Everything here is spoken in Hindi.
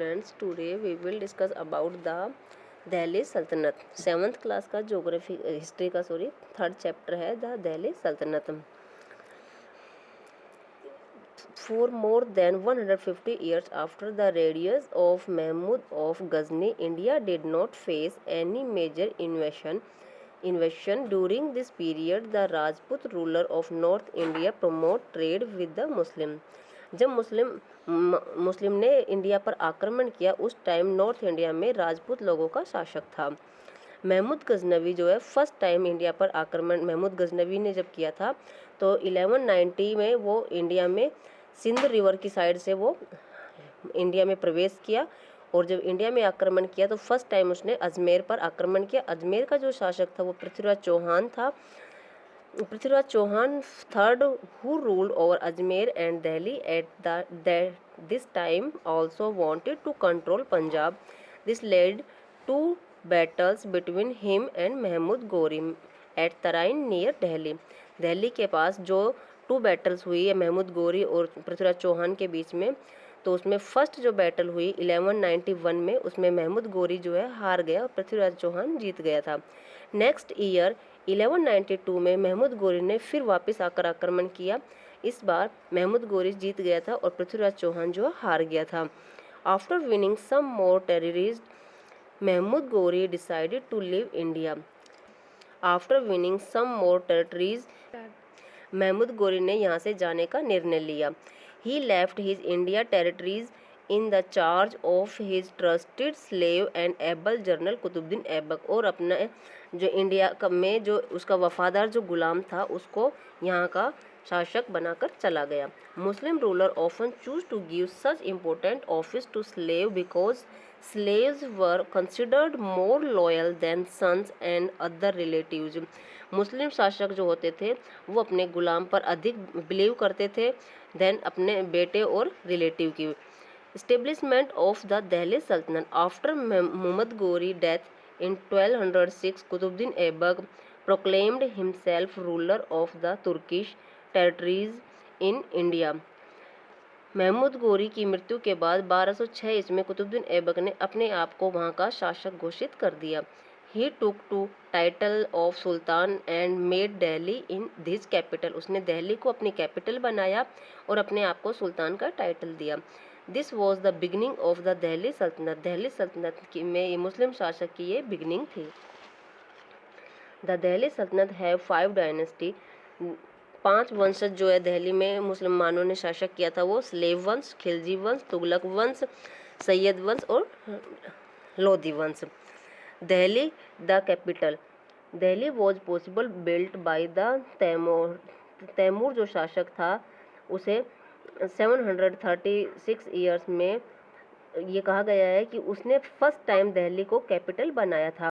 Students, today we will discuss about the Delhi Sultanate. 7th class का ज्योग्राफी हिस्ट्री का थर्ड चैप्टर है the Delhi Sultanate. For more than 150 years after the radius of Mahmud of Ghazni, India did not face any major invasion. During this period, the Rajput ruler of North India promoted trade with the Muslim. जब मुस्लिम ने इंडिया पर आक्रमण किया उस टाइम नॉर्थ इंडिया में राजपूत लोगों का शासक था। महमूद गजनवी जो है फर्स्ट टाइम इंडिया पर आक्रमण महमूद गजनवी ने जब किया था तो 1190 में वो इंडिया में सिंध रिवर की साइड से वो इंडिया में प्रवेश किया और जब इंडिया में आक्रमण किया तो फर्स्ट टाइम उसने अजमेर पर आक्रमण किया। अजमेर का जो शासक था वो पृथ्वीराज चौहान था। Prithviraj Chauhan third who ruled over Ajmer and Delhi at this time also wanted to control Punjab. This led to battles between him and Mahmud Gori at Tarain near Delhi. Delhi के पास जो 2 बैटल्स हुई है महमूद गोरी और पृथ्वीराज चौहान के बीच में, तो उसमें फर्स्ट जो बैटल हुई 1191 में उसमें महमूद गोरी जो है हार गया और पृथ्वीराज चौहान जीत गया था। नेक्स्ट ईयर 1192 में महमूद गोरी ने फिर वापस आकर आक्रमण किया। इस बार महमूद गोरी जीत गया था और पृथ्वीराज चौहान जो हार गया था। After winning some more terrorist Mahmud Ghori decided to leave India. After winning some more territories Mahmud Ghori ने यहाँ से जाने का निर्णय लिया। He left his India territories in the charge of his trusted slave and able general Qutbuddin Aibak, और अपना जो इंडिया में जो उसका वफादार जो गुलाम था उसको यहाँ का शासक बनाकर चला गया। Muslim ruler often choose to give such important office to slave because slaves were considered more loyal than sons and other relatives. मुस्लिम शासक जो होते थे वो अपने गुलाम पर अधिक बिलीव करते थे देन अपने बेटे और रिलेटिव की। Establishment of the Delhi Sultanate after Muhammad Ghori death in 1206, Qutbuddin Aibak proclaimed himself ruler of the Turkish territories in India. Mahmood गोरी की मृत्यु के बाद 1206 ईस्वी कुतुबुद्दीन ऐबक ने अपने आप को वहाँ का शासक घोषित कर दिया। He took to title of sultan and made Delhi in this capital. उसने दिल्ली को अपनी कैपिटल बनाया और अपने आप को सुल्तान का टाइटल दिया। This was the beginning of the Delhi सल्तनत। दिल्ली सल्तनत में मुस्लिम शासक की ये बिगनिंग थी। द दिल्ली सल्तनत हैव 5 डायनेस्टी। 5 वंशज जो है दिल्ली में मुसलमानों ने शासक किया था, वो स्लेव वंश, खिलजी वंश, तुगलक वंश, सैयद वंश और लोधी वंश। Delhi the capital. Delhi was possible built by the Timur जो शासक था उसे 736 ईयर्स में ये कहा गया है कि उसने फर्स्ट टाइम दिल्ली को कैपिटल बनाया था।